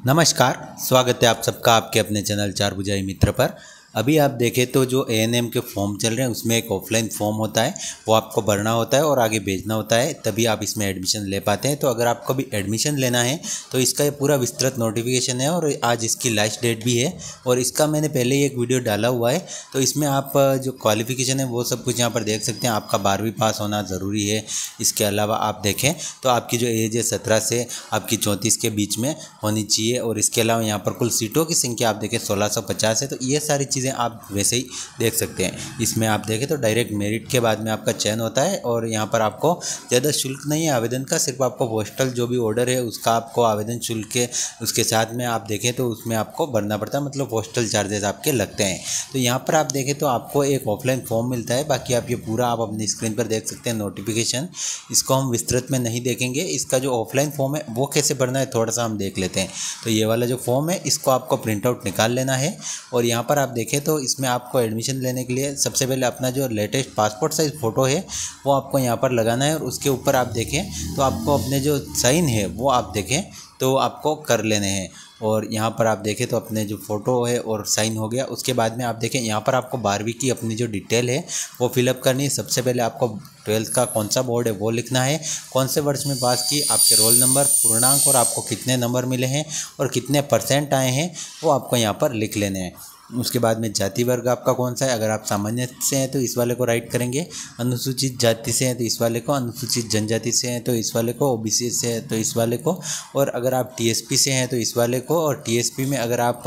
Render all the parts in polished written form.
नमस्कार, स्वागत है आप सबका आपके अपने चैनल चार भुजाई मित्र पर। अभी आप देखें तो जो एएनएम के फॉर्म चल रहे हैं उसमें एक ऑफलाइन फॉर्म होता है, वो आपको भरना होता है और आगे भेजना होता है, तभी आप इसमें एडमिशन ले पाते हैं। तो अगर आपको भी एडमिशन लेना है तो इसका ये पूरा विस्तृत नोटिफिकेशन है और आज इसकी लास्ट डेट भी है और इसका मैंने पहले ही एक वीडियो डाला हुआ है। तो इसमें आप जो क्वालिफिकेशन है वो सब कुछ यहाँ पर देख सकते हैं। आपका 12वीं पास होना ज़रूरी है। इसके अलावा आप देखें तो आपकी जो एज है 17 से आपकी 34 के बीच में होनी चाहिए और इसके अलावा यहाँ पर कुल सीटों की संख्या आप देखें 1650 है। तो ये सारी चीज़ें आप वैसे ही देख सकते हैं। इसमें आप देखें तो डायरेक्ट मेरिट के बाद में आपका चयन होता है और यहाँ पर आपको ज़्यादा शुल्क नहीं है आवेदन का, सिर्फ आपको पोस्टल जो भी ऑर्डर है उसका आपको आवेदन शुल्क के उसके साथ में आप देखें तो उसमें आपको भरना पड़ता है, मतलब पोस्टल चार्जेस आपके लगते हैं। तो यहाँ पर आप देखें तो आपको एक ऑफलाइन फॉर्म मिलता है। बाकी आप ये पूरा आप अपनी स्क्रीन पर देख सकते हैं नोटिफिकेशन। इसको हम विस्तृत में नहीं देखेंगे। इसका जो ऑफलाइन फॉर्म है वो कैसे भरना है थोड़ा सा हम देख लेते हैं। तो ये वाला जो फॉर्म है इसको आपको प्रिंट आउट निकाल लेना है और यहाँ पर आप देखें तो इसमें आपको एडमिशन लेने के लिए सबसे पहले अपना जो लेटेस्ट पासपोर्ट साइज़ फ़ोटो है वो आपको यहाँ पर लगाना है और उसके ऊपर आप देखें तो आपको अपने जो साइन है वो आप देखें तो आपको कर लेने हैं। और यहाँ पर आप देखें तो अपने जो फ़ोटो है और साइन हो गया। उसके बाद में आप देखें यहाँ पर आपको 12वीं की अपनी जो डिटेल है वो फिलअप करनी है। सबसे पहले आपको 12th का कौन सा बोर्ड है वो लिखना है, कौन से वर्ष में पास की, आपके रोल नंबर, पूर्णांक और आपको कितने नंबर मिले हैं और कितने % आए हैं वो आपको यहाँ पर लिख लेने हैं। उसके बाद में जाति वर्ग आपका कौन सा है। अगर आप सामान्य से हैं तो इस वाले को राइट करेंगे, अनुसूचित जाति से हैं तो इस वाले को, अनुसूचित जनजाति से हैं तो इस वाले को, ओबीसी से है तो इस वाले को, और अगर आप टीएसपी से हैं तो इस वाले को। और टीएसपी में अगर आप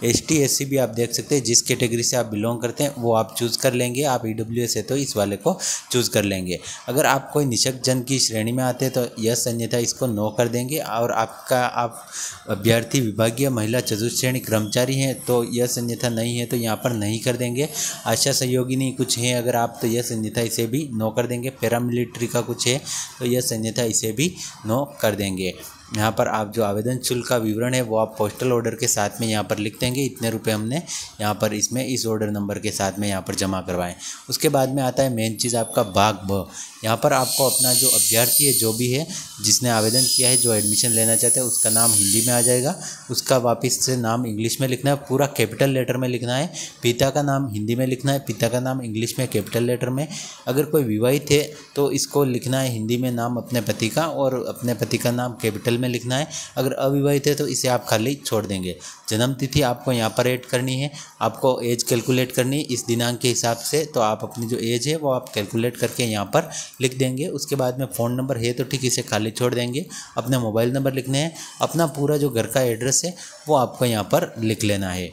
एसटी एससी भी आप देख सकते हैं, जिस कैटेगरी से आप बिलोंग करते हैं वो आप चूज़ कर लेंगे। आप ईडब्ल्यूएस है तो इस वाले को चूज़ कर लेंगे। अगर आप कोई निःशक्त जन की श्रेणी में आते हैं तो यस, अन्यथा इसको नो कर देंगे। और आप अभ्यर्थी विभागीय महिला चतुर्थ श्रेणी कर्मचारी हैं तो यस, अन्यथा नहीं है तो यहाँ पर नहीं कर देंगे। आशा सहयोगिनी कुछ है अगर आप तो यस, अन्यथा इसे भी नो कर देंगे। पैरामिलिट्री का कुछ है तो यस, अन्यथा इसे भी नो कर देंगे। यहाँ पर आप जो आवेदन शुल्क का विवरण है वो आप पोस्टल ऑर्डर के साथ में यहाँ पर लिख देंगे, इतने रुपए हमने यहाँ पर इसमें इस ऑर्डर नंबर के साथ में यहाँ पर जमा करवाएं। उसके बाद में आता है मेन चीज़ आपका भाग ब। यहाँ पर आपको अपना जो अभ्यर्थी है जो भी है जिसने आवेदन किया है, जो एडमिशन लेना चाहते हैं, उसका नाम हिंदी में आ जाएगा, उसका वापस से नाम इंग्लिश में लिखना है, पूरा कैपिटल लेटर में लिखना है। पिता का नाम हिंदी में लिखना है, पिता का नाम इंग्लिश में कैपिटल लेटर में। अगर कोई विवाहित है तो इसको लिखना है हिंदी में नाम अपने पति का और अपने पति का नाम कैपिटल में लिखना है। अगर अविवाहित है तो इसे आप खाली छोड़ देंगे। जन्म तिथि आपको यहाँ पर ऐड करनी है, आपको एज कैलकुलेट करनी है इस दिनांक के हिसाब से। तो आप अपनी जो एज है वो आप कैलकुलेट करके यहाँ पर लिख देंगे। उसके बाद में फ़ोन नंबर है तो ठीक, इसे खाली छोड़ देंगे। अपने मोबाइल नंबर लिखने हैं, अपना पूरा जो घर का एड्रेस है वो आपको यहाँ पर लिख लेना है,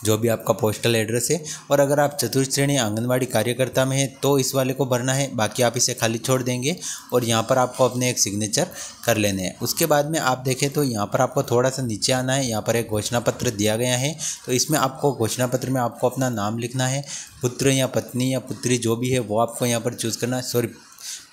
जो भी आपका पोस्टल एड्रेस है। और अगर आप चतुर्थ श्रेणी आंगनवाड़ी कार्यकर्ता में है तो इस वाले को भरना है, बाकी आप इसे खाली छोड़ देंगे और यहाँ पर आपको अपने एक सिग्नेचर कर लेने हैं। उसके बाद में आप देखें तो यहाँ पर आपको थोड़ा सा नीचे आना है, यहाँ पर एक घोषणा पत्र दिया गया है। तो इसमें आपको घोषणा पत्र में आपको अपना नाम लिखना है, पुत्र या पत्नी या पुत्री जो भी है वो आपको यहाँ पर चूज़ करना है, सॉरी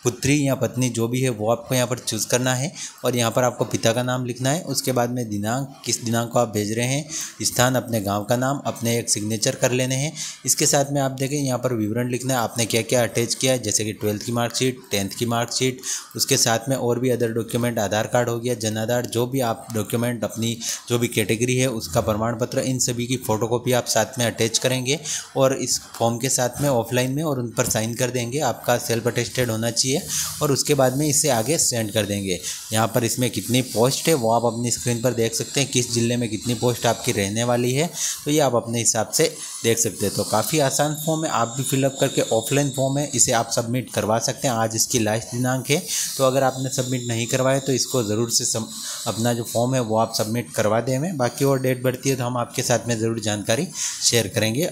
पुत्री या पत्नी जो भी है वो आपको यहाँ पर चूज़ करना है। और यहाँ पर आपको पिता का नाम लिखना है। उसके बाद में दिनांक, किस दिनांक को आप भेज रहे हैं, स्थान, अपने गांव का नाम, अपने एक सिग्नेचर कर लेने हैं। इसके साथ में आप देखें यहाँ पर विवरण लिखना है, आपने क्या क्या अटैच किया है, जैसे कि 12th की मार्कशीट, 10th की मार्कशीट, उसके साथ में और भी अदर डॉक्यूमेंट, आधार कार्ड हो गया, जन आधार, जो भी आप डॉक्यूमेंट अपनी जो भी कैटेगरी है उसका प्रमाण पत्र, इन सभी की फ़ोटोकॉपी आप साथ में अटैच करेंगे और इस फॉर्म के साथ में ऑफलाइन में और उन पर साइन कर देंगे। आपका सेल्फ अटेस्टेड होना चाहिए और उसके बाद में इसे आगे सेंड कर देंगे। यहाँ पर इसमें कितनी पोस्ट है वो आप अपनी स्क्रीन पर देख सकते हैं, किस ज़िले में कितनी पोस्ट आपकी रहने वाली है तो ये आप अपने हिसाब से देख सकते हैं। तो काफ़ी आसान फॉर्म है, आप भी फिलअप करके ऑफलाइन फॉर्म है इसे आप सबमिट करवा सकते हैं। आज इसकी लास्ट दिनांक है, तो अगर आपने सबमिट नहीं करवाया तो इसको ज़रूर से अपना जो फॉर्म है वो आप सबमिट करवा दें। बाकी और डेट बढ़ती है तो हम आपके साथ में ज़रूर जानकारी शेयर करेंगे।